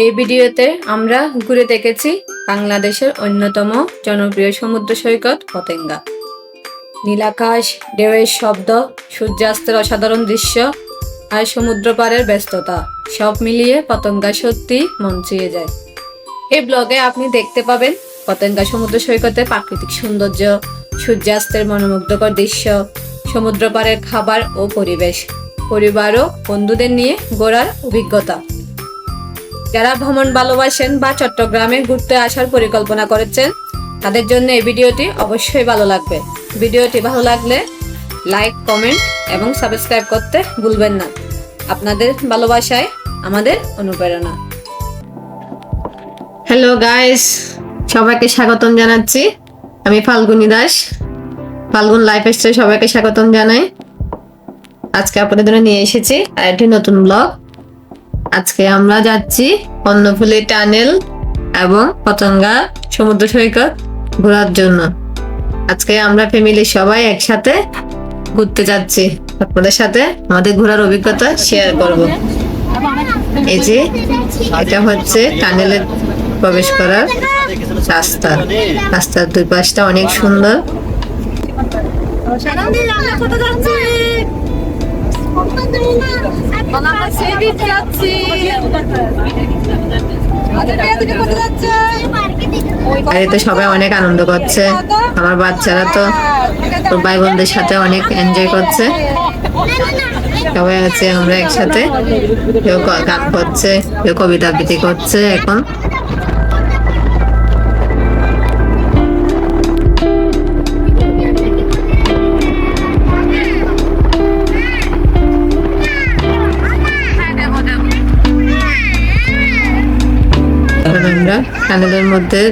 এই ভিডিওতে আমরা ঘুরে দেখেছি বাংলাদেশের অন্যতম জনপ্রিয় সমুদ্র সৈকত পতেঙ্গা। নীলাকাশ, ঢেউয়ের শব্দ, সূর্যাস্তের অসাধারণ দৃশ্য আর সমুদ্র পাড়ের ব্যস্ততা সব মিলিয়ে পতেঙ্গা সত্যি মন ছুঁয়ে যায়। এই ব্লগে আপনি দেখতে পাবেন পতেঙ্গা সমুদ্র সৈকতে প্রাকৃতিক সৌন্দর্য, সূর্যাস্তের মনোমুগ্ধকর দৃশ্য, সমুদ্র পাড়ের খাবার ও পরিবেশ, পরিবার ও বন্ধুদের নিয়ে ঘোরার অভিজ্ঞতা। যারা ভ্রমণ ভালোবাসেন বা চট্টগ্রামে ঘুরতে আসার পরিকল্পনা করেছেন তাদের জন্য এই ভিডিওটি অবশ্যই ভালো লাগবে। ভিডিওটি ভালো লাগলে লাইক, কমেন্ট এবং সাবস্ক্রাইব করতে ভুলবেন না। আপনাদের ভালোবাসায় আমাদের অনুপ্রেরণা। হ্যালো গাইস, সবাইকে স্বাগতম জানাচ্ছি। আমি ফাল্গুনী দাস, ফাল্গুন লাইফস্টাইল সবাইকে স্বাগতম জানাই। আজকে আপনাদের জন্য নিয়ে এসেছি আরেকটি নতুন ব্লগ। আজকে আমরা যাচ্ছি কর্ণফুলী টানেল এবং পতেঙ্গা সমুদ্র সৈকত ঘোরার জন্য। আজকে আমরা ফ্যামিলির সবাই একসাথে ঘুরতে যাচ্ছি। আপনাদের সাথে আমাদের ঘোরার অভিজ্ঞতা শেয়ার করব। এই যে এটা হচ্ছে টানেলের প্রবেশ করার রাস্তা। রাস্তার দুই পাশটা অনেক সুন্দর। বাড়িতে সবাই অনেক আনন্দ করছে। আমার বাচ্চারা তো ভাই বোনদের সাথে অনেক এনজয় করছে। সবাই আছে, আমরা একসাথে, কেউ গান করছে, কেউ কবিতা আবৃত্তি করছে। এখন আমরা টানেলের মধ্যে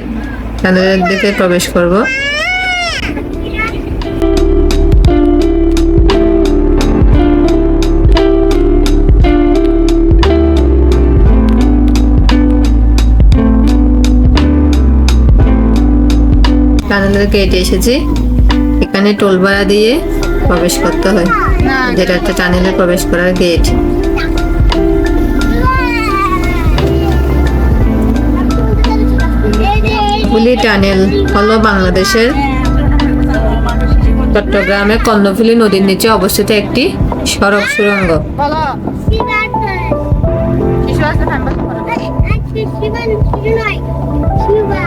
টানেলের দিকে প্রবেশ করব। টানেলের গেটে এসেছি। এখানে টোল ভাড়া দিয়ে প্রবেশ করতে হয়, যেটা একটা টানেলে প্রবেশ করার গেট। কর্ণফুলী টানেল হলো বাংলাদেশের চট্টগ্রামে কর্ণফুলী নদীর নিচে অবস্থিত একটি সড়ক সুড়ঙ্গ।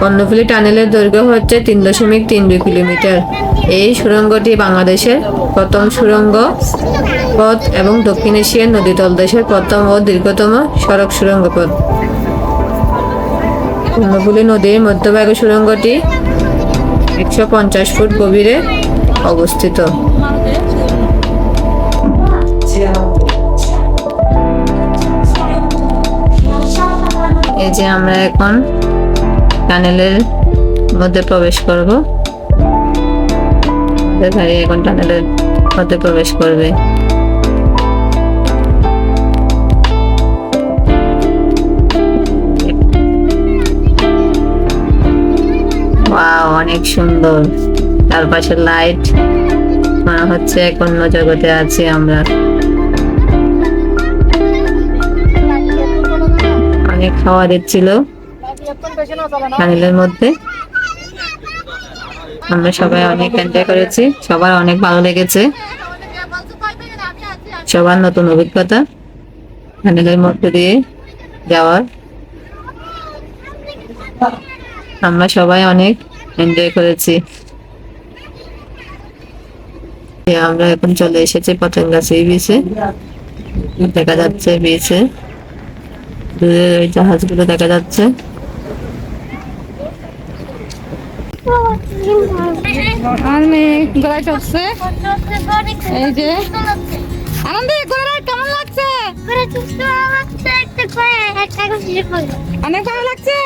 কর্ণফুলী টানেলের দৈর্ঘ্য হচ্ছে 3.32 কিলোমিটার। এই সুড়ঙ্গটি বাংলাদেশের প্রথম সুড়ঙ্গ পথ এবং দক্ষিণ এশিয়ার নদী তলদেশের প্রথম ও দীর্ঘতম সড়ক সুড়ঙ্গ পথ। কর্ণফুলী নদীর মধ্যভাগে সুড়ঙ্গটি 150 ফুট গভীরে অবস্থিত। এই যে আমরা এখন টানেলের মধ্যে প্রবেশ করব। গাড়ি এখন টানেলের মধ্যে প্রবেশ করবে। অনেক সুন্দর, চারপাশে লাইট, মনে হচ্ছে এক অন্য জগতে আছি আমরা। অনেক খাওয়া দিচ্ছিল টানেলের মধ্যে। আমরা সবাই অনেক এনজয় করেছি, সবার অনেক ভালো লেগেছে। সবার নতুন অভিজ্ঞতা টানেলের মধ্যে দিয়ে যাওয়ার। আমরা সবাই অনেক এনজয় করেছি। আমরা এখন চলে এসেছি পতেঙ্গা সি বিচে। দেখা যাচ্ছে বিচে দূরে ওই জাহাজগুলো দেখা যাচ্ছে। এই যে আনন্দে কেমন লাগছে? অনেক ভালো লাগছে।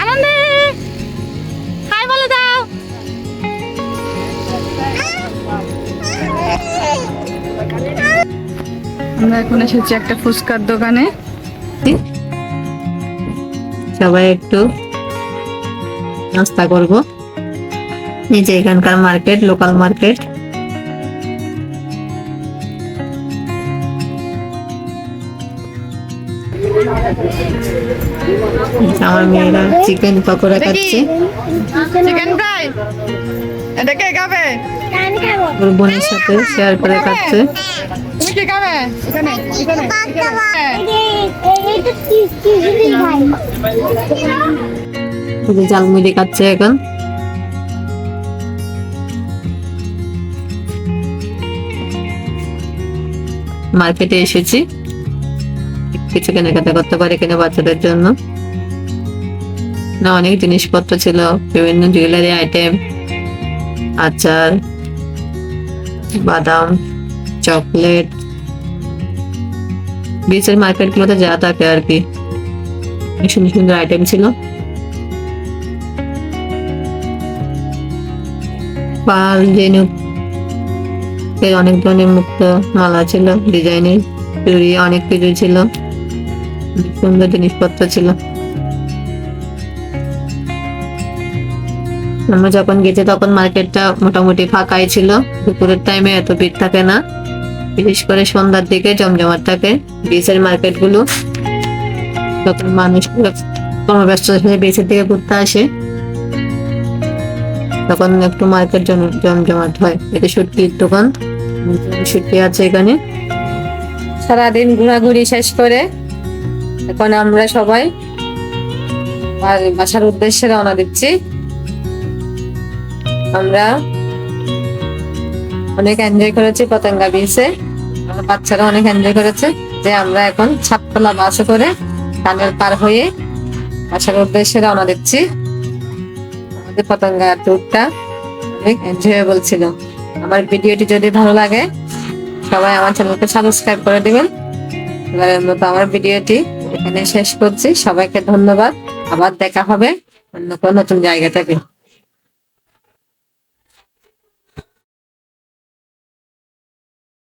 আনন্দে হাই বলে দাও। আমরা এখন এসেছি একটা ফুচকার দোকানে। সবাই একটু নাস্তা করব। এই যে এখানকার মার্কেট, লোকাল মার্কেট, আমার মেয়েরা চিকেন পকোড়া খাচ্ছে, চিকেন ফ্রাই। এটা কে খাবে? ওর বোনের সাথে শেয়ার করে খাচ্ছে। তুমি কি খাবে? এখানে এখানে এই যে ঝালমুড়ি খাচ্ছে এখন। মার্কেটে এসেছি কিছু কেনাকাটা করতে পারে কিনা বাচ্চাদের জন্য। না, অনেক জিনিসপত্র ছিল, বিভিন্ন জুয়েলারি আইটেম, আচার, বাদাম, চকলেট। বিচের মার্কেট গুলোতে যা থাকে আর কি, অনেক সুন্দর সুন্দর আইটেম ছিল। পাল, ঝিনুক এর অনেক ধরনের মুক্ত মালা ছিল, ডিজাইনের চুড়ি, অনেক কিছু ছিল, অনেক সুন্দর জিনিসপত্র ছিল। আমরা যখন গেছি তখন মার্কেটটা মোটামুটি ফাঁকাই ছিল, দুপুরের টাইমে এত ভিড় থাকে না, বিশেষ করে সন্ধ্যার দিকে জমজমাট থাকে বিচের মার্কেট গুলো। তখন মানুষ কর্মব্যস্ত হয়ে বিচের দিকে ঘুরতে আসে, তখন একটু মার্কেট জমজমাট হয়। এতে শুটকির দোকান, শুটকি আছে এখানে। সারাদিন ঘোরাঘুরি শেষ করে এখন আমরা সবাই বাসার উদ্দেশ্যে রওনা দিচ্ছি। আমরা অনেক এনজয় করেছি পতেঙ্গা বিচে, আমার বাচ্চারা অনেক এনজয় করেছে। যে আমরা এখন ছাদতলা বাসে করে টানেল পার হয়ে বাসার উদ্দেশ্যে রওনা দিচ্ছি। আমাদের পতেঙ্গা ট্যুরটা অনেক এনজয়েবল ছিল। আমার ভিডিওটি যদি ভালো লাগে সবাই আমার চ্যানেলকে সাবস্ক্রাইব করে দিবেন। এবারের মতো আমার ভিডিওটি এখানে শেষ করছি। সবাইকে ধন্যবাদ। আবার দেখা হবে অন্য কোনো নতুন জায়গা থেকে।